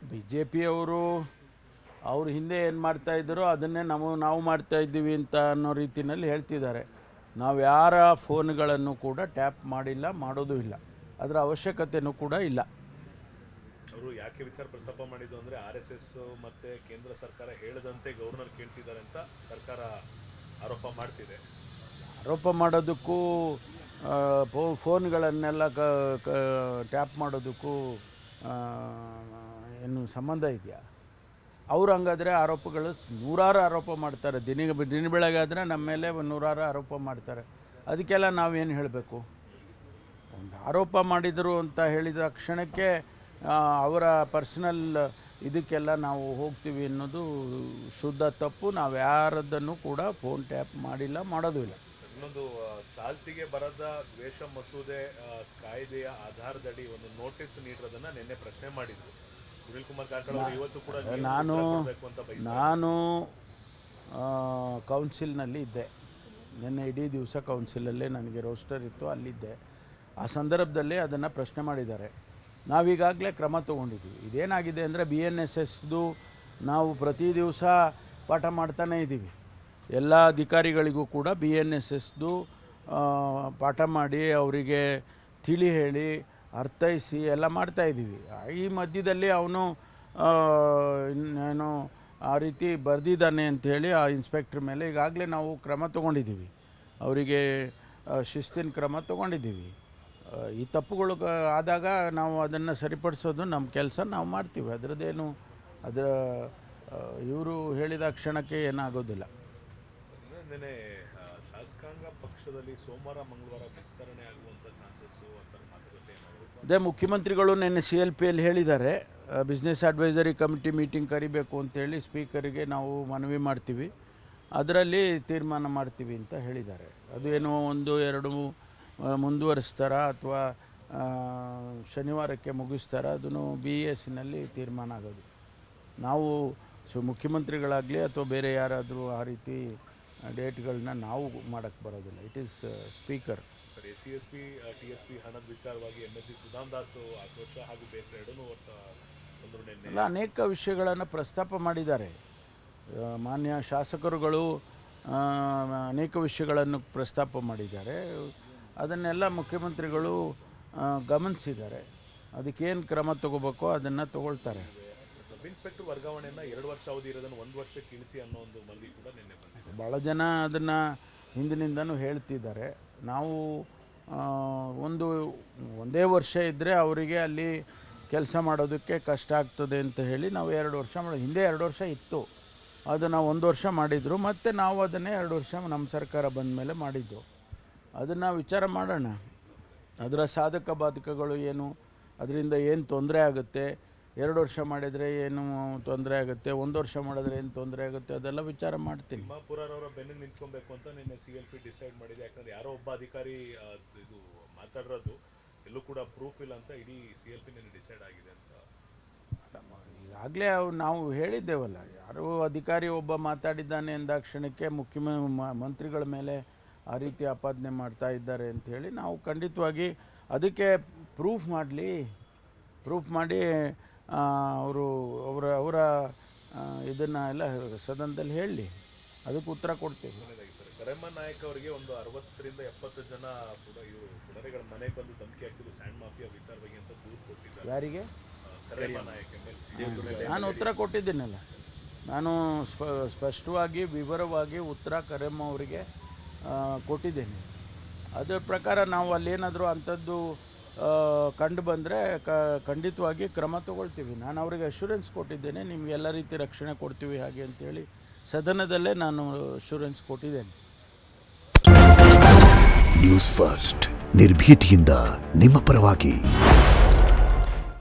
B J ಪಿಯವರು ಅವ್ರ ಹಿಂದೆ ಏನು ಮಾಡ್ತಾಯಿದ್ದಾರೋ ಅದನ್ನೇ ನಾವು ಮಾಡ್ತಾ ಇದ್ದೀವಿ ಅಂತ ಅನ್ನೋ ರೀತಿಯಲ್ಲಿ ಹೇಳ್ತಿದ್ದಾರೆ. ನಾವು ಯಾರ ಫೋನ್ಗಳನ್ನು ಕೂಡ ಟ್ಯಾಪ್ ಮಾಡಿಲ್ಲ, ಮಾಡೋದು ಇಲ್ಲ, ಅದರ ಅವಶ್ಯಕತೆಯೂ ಕೂಡ ಇಲ್ಲ. ಅವರು ಯಾಕೆ ವಿಚಾರ ಪ್ರಸ್ತಾಪ ಮಾಡಿದ್ದು ಅಂದರೆ RSS ಮತ್ತು ಕೇಂದ್ರ ಸರ್ಕಾರ ಹೇಳದಂತೆ ಗವರ್ನರ್ ಕೇಳ್ತಿದ್ದಾರೆ ಅಂತ ಸರ್ಕಾರ ಆರೋಪ ಮಾಡ್ತಿದೆ. ಆರೋಪ ಮಾಡೋದಕ್ಕೂ ಫೋನ್ಗಳನ್ನೆಲ್ಲ ಟ್ಯಾಪ್ ಮಾಡೋದಕ್ಕೂ ಏನು ಸಂಬಂಧ ಇದೆಯಾ? ಅವರು ಹಂಗಾದರೆ ಆರೋಪಗಳು ನೂರಾರು ಆರೋಪ ಮಾಡ್ತಾರೆ. ದಿನ ಬೆಳಗಾದರೆ ನಮ್ಮ ಮೇಲೆ ನೂರಾರು ಆರೋಪ ಮಾಡ್ತಾರೆ. ಅದಕ್ಕೆಲ್ಲ ನಾವೇನು ಹೇಳಬೇಕು? ಒಂದು ಆರೋಪ ಮಾಡಿದರು ಅಂತ ಹೇಳಿದ ಕ್ಷಣಕ್ಕೆ ಅವರ ಪರ್ಸನಲ್ ಇದಕ್ಕೆಲ್ಲ ನಾವು ಹೋಗ್ತೀವಿ ಅನ್ನೋದು ಶುದ್ಧ ತಪ್ಪು. ನಾವು ಯಾರದ್ದನ್ನು ಕೂಡ ಫೋನ್ ಟ್ಯಾಪ್ ಮಾಡಿಲ್ಲ, ಮಾಡೋದು ಇಲ್ಲ. ಇನ್ನೊಂದು ಚಾಲ್ತಿಗೆ ಬರದ ದ್ವೇಷ ಮಸೂದೆ ಕಾಯ್ದೆಯ ಆಧಾರದಡಿ ಒಂದು ನೋಟಿಸ್ ನೀಡಿರೋದನ್ನ ನಿನ್ನೆ ಪ್ರಶ್ನೆ ಮಾಡಿದ್ರು ಸುನಿಲ್ ಕುಮಾರ್ ಕಾರಜೋಳ ಅವರು. ಇವತ್ತು ಕೂಡ ನಾನು ಕೌನ್ಸಿಲ್ನಲ್ಲಿ ಇದ್ದೆ. ನಿನ್ನೆ ಇಡೀ ದಿವಸ ಕೌನ್ಸಿಲಲ್ಲೇ ನನಗೆ ರೋಸ್ಟರ್ ಇತ್ತು, ಅಲ್ಲಿದ್ದೆ. ಆ ಸಂದರ್ಭದಲ್ಲಿ ಅದನ್ನು ಪ್ರಶ್ನೆ ಮಾಡಿದ್ದಾರೆ. ನಾವೀಗಾಗಲೇ ಕ್ರಮ ತೊಗೊಂಡಿದ್ದೀವಿ. ಇದೇನಾಗಿದೆ ಅಂದರೆ BNSSದು ನಾವು ಪ್ರತಿ ದಿವಸ ಪಾಠ ಮಾಡ್ತಾನೇ ಇದ್ದೀವಿ. ಎಲ್ಲ ಅಧಿಕಾರಿಗಳಿಗೂ ಕೂಡ BNSSದು ಪಾಠ ಮಾಡಿ ಅವರಿಗೆ ತಿಳಿ ಹೇಳಿ ಅರ್ಥೈಸಿ ಎಲ್ಲ ಮಾಡ್ತಾಯಿದ್ದೀವಿ. ಈ ಮಧ್ಯದಲ್ಲಿ ಅವನು ಏನು ಆ ರೀತಿ ಬರೆದಿದ್ದಾನೆ ಅಂಥೇಳಿ ಆ ಇನ್ಸ್ಪೆಕ್ಟ್ರ್ ಮೇಲೆ ಈಗಾಗಲೇ ನಾವು ಕ್ರಮ ತೊಗೊಂಡಿದ್ದೀವಿ. ಅವರಿಗೆ ಶಿಸ್ತಿನ ಕ್ರಮ ತೊಗೊಂಡಿದ್ದೀವಿ. ಈ ತಪ್ಪುಗಳು ಆದಾಗ ನಾವು ಅದನ್ನು ಸರಿಪಡಿಸೋದು ನಮ್ಮ ಕೆಲಸ, ನಾವು ಮಾಡ್ತೀವಿ. ಅದರದ್ದೇನು ಇವರು ಹೇಳಿದ ಕ್ಷಣಕ್ಕೆ ಏನಾಗೋದಿಲ್ಲ. ನಿನ್ನೆ ಶಾಸಕಾಂಗ ಪಕ್ಷದಲ್ಲಿ ಸೋಮವಾರ ಮಂಗಳವಾರ ವಿಸ್ತರಣೆ ಆಗುವಂಥ ಚಾನ್ಸಸ್ಸು ಅಂತ ಮಾತುಕತೆ ಅದೇ ಮುಖ್ಯಮಂತ್ರಿಗಳು ನಿನ್ನೆ CLPಯಲ್ಲಿ ಹೇಳಿದ್ದಾರೆ. ಬಿಸ್ನೆಸ್ ಅಡ್ವೈಸರಿ ಕಮಿಟಿ ಮೀಟಿಂಗ್ ಕರಿಬೇಕು ಅಂತೇಳಿ ಸ್ಪೀಕರಿಗೆ ನಾವು ಮನವಿ ಮಾಡ್ತೀವಿ, ಅದರಲ್ಲಿ ತೀರ್ಮಾನ ಮಾಡ್ತೀವಿ ಅಂತ ಹೇಳಿದ್ದಾರೆ. ಅದು ಏನೋ 1-2 ಮುಂದುವರಿಸ್ತಾರ ಅಥವಾ ಶನಿವಾರಕ್ಕೆ ಮುಗಿಸ್ತಾರ, ಅದನ್ನು BSನಲ್ಲಿ ತೀರ್ಮಾನ ಆಗೋದು. ನಾವು ಮುಖ್ಯಮಂತ್ರಿಗಳಾಗಲಿ ಅಥವಾ ಬೇರೆ ಯಾರಾದರೂ ಆ ರೀತಿ ಡೇಟ್ಗಳನ್ನ ನಾವು ಮಾಡೋಕ್ಕೆ ಬರೋದಿಲ್ಲ. It is speaker. Sir, SC/ST TSP ಹಣದ ವಿಚಾರವಾಗಿ MLC ಸುಧಾಮ್ ದಾಸ್ ಆಕ್ರೋಶ ಹಾಗೂ ಬೇಸರ ಎರಡನ್ನೂ ಎಲ್ಲ ಅನೇಕ ವಿಷಯಗಳನ್ನು ಪ್ರಸ್ತಾಪ ಮಾಡಿದ್ದಾರೆ. ಮಾನ್ಯ ಶಾಸಕರುಗಳು ಅನೇಕ ವಿಷಯಗಳನ್ನು ಪ್ರಸ್ತಾಪ ಮಾಡಿದ್ದಾರೆ. ಅದನ್ನೆಲ್ಲ ಮುಖ್ಯಮಂತ್ರಿಗಳು ಗಮನಿಸಿದ್ದಾರೆ. ಅದಕ್ಕೇನು ಕ್ರಮ ತಗೋಬೇಕೋ ಅದನ್ನು ತಗೊಳ್ತಾರೆ. ಸಬ್ ಇನ್ಸ್ಪೆಕ್ಟರ್ ವರ್ಗಾವಣೆಯನ್ನು 2 ವರ್ಷ ಅವಧಿ ಇರೋದನ್ನು 1 ವರ್ಷಕ್ಕೆ ಇಳಿಸಿ ಅನ್ನೋ ಒಂದು ಮನವಿ ಕೂಡ ನಿನ್ನೆ ಬಂದಿದೆ. ಭಾಳ ಜನ ಅದನ್ನು ಹಿಂದಿನಿಂದನೂ ಹೇಳ್ತಿದ್ದಾರೆ. ನಾವು ಒಂದೇ ವರ್ಷ ಇದ್ದರೆ ಅವರಿಗೆ ಅಲ್ಲಿ ಕೆಲಸ ಮಾಡೋದಕ್ಕೆ ಕಷ್ಟ ಆಗ್ತದೆ ಅಂತ ಹೇಳಿ ನಾವು 2 ವರ್ಷ ಹಿಂದೆ 2 ವರ್ಷ ಇತ್ತು, ಅದನ್ನು 1 ವರ್ಷ ಮಾಡಿದರು. ಮತ್ತು ನಾವು ಅದನ್ನೇ 2 ವರ್ಷ ನಮ್ಮ ಸರ್ಕಾರ ಬಂದ ಮೇಲೆ ಮಾಡಿದ್ದು. ಅದನ್ನು ವಿಚಾರ ಮಾಡೋಣ. ಅದರ ಸಾಧಕ ಬಾಧಕಗಳು ಏನು, ಅದರಿಂದ ಏನು ತೊಂದರೆ ಆಗುತ್ತೆ, 2 ವರ್ಷ ಮಾಡಿದರೆ ಏನು ತೊಂದರೆ ಆಗುತ್ತೆ, 1 ವರ್ಷ ಮಾಡಿದ್ರೆ ಏನು ತೊಂದರೆ ಆಗುತ್ತೆ, ಅದೆಲ್ಲ ವಿಚಾರ ಮಾಡ್ತೀನಿ. ತಿಮ್ಮಾಪುರವರ ಬೆನ್ನು ನಿಂತ್ಕೊಬೇಕು ಅಂತ ನಿನ್ನೆ CLP ಡಿಸೈಡ್ ಮಾಡಿದೆ. ಯಾಕಂದರೆ ಯಾರೋ ಒಬ್ಬ ಅಧಿಕಾರಿ ಇದು ಮಾತಾಡಿರೋದು ಎಲ್ಲೂ ಕೂಡ ಪ್ರೂಫ್ ಇಲ್ಲ ಅಂತ ಇಡೀ CLP ನಿನ್ನೆ ಡಿಸೈಡ್ ಆಗಿದೆ ಅಂತ. ಈಗಾಗಲೇ ನಾವು ಹೇಳಿದ್ದೇವಲ್ಲ, ಯಾರೋ ಅಧಿಕಾರಿ ಒಬ್ಬ ಮಾತಾಡಿದ್ದಾನೆ ಎಂದಾಕ್ಷಣಕ್ಕೆ ಮಂತ್ರಿಗಳ ಮೇಲೆ ಆ ರೀತಿ ಆಪಾದನೆ ಮಾಡ್ತಾ ಇದ್ದಾರೆ ಅಂಥೇಳಿ ನಾವು ಖಂಡಿತವಾಗಿ ಅದಕ್ಕೆ ಪ್ರೂಫ್ ಮಾಡಿ ಅವರ ಇದನ್ನು ಎಲ್ಲ ಸದನದಲ್ಲಿ ಹೇಳಲಿ, ಅದಕ್ಕೆ ಉತ್ತರ ಕೊಡ್ತೀವಿ. ಸರ್, ಕರೆಮ್ಮ ನಾಯಕ್ ಅವರಿಗೆ ಒಂದು 60 ರಿಂದ 70 ಜನ ಕೂಡ ಇವರು ಪುಡರೆಗಳ ಮನೆಗೆ ಬಂದು ಧಮಕಿ ಹಾಕಿದ್ದು ಸ್ಯಾಂಡ್ ಮಾಫಿಯಾ ವಿಚಾರವಾಗಿ ಅಂತ ದೂರು ಕೊಟ್ಟಿದ್ದಾರೆ. ಯಾರಿಗೆ? ಕರೆಮ್ಮ ನಾಯಕ್ MLC. ನಾನು ಉತ್ತರ ಕೊಟ್ಟಿದ್ದೀನಲ್ಲ. ನಾನು ಸ್ಪಷ್ಟವಾಗಿ ವಿವರವಾಗಿ ಉತ್ತರ ಕರೆಮ್ಮ ಅವರಿಗೆ ಕೊಟ್ಟಿದ್ದೇನೆ. ಅದರ ಪ್ರಕಾರ ನಾವು ಅಲ್ಲೇನಾದರೂ ಅಂಥದ್ದು ಕಂಡು ಬಂದರೆ ಖಂಡಿತವಾಗಿ ಕ್ರಮ ತಗೊಳ್ತೀವಿ. ನಾನು ಅವರಿಗೆ ಅಶ್ಯೂರೆನ್ಸ್ ಕೊಟ್ಟಿದ್ದೇನೆ, ನಿಮಗೆ ಎಲ್ಲ ರೀತಿ ರಕ್ಷಣೆ ಕೊಡ್ತೀವಿ ಹಾಗೆ ಅಂತೇಳಿ ಸದನದಲ್ಲೇ ನಾನು ಅಶ್ಯೂರೆನ್ಸ್ ಕೊಟ್ಟಿದ್ದೇನೆ. ನ್ಯೂಸ್ ಫಸ್ಟ್ ನಿರ್ಭೀತಿಯಿಂದ ನಿಮ್ಮ ಪರವಾಗಿ.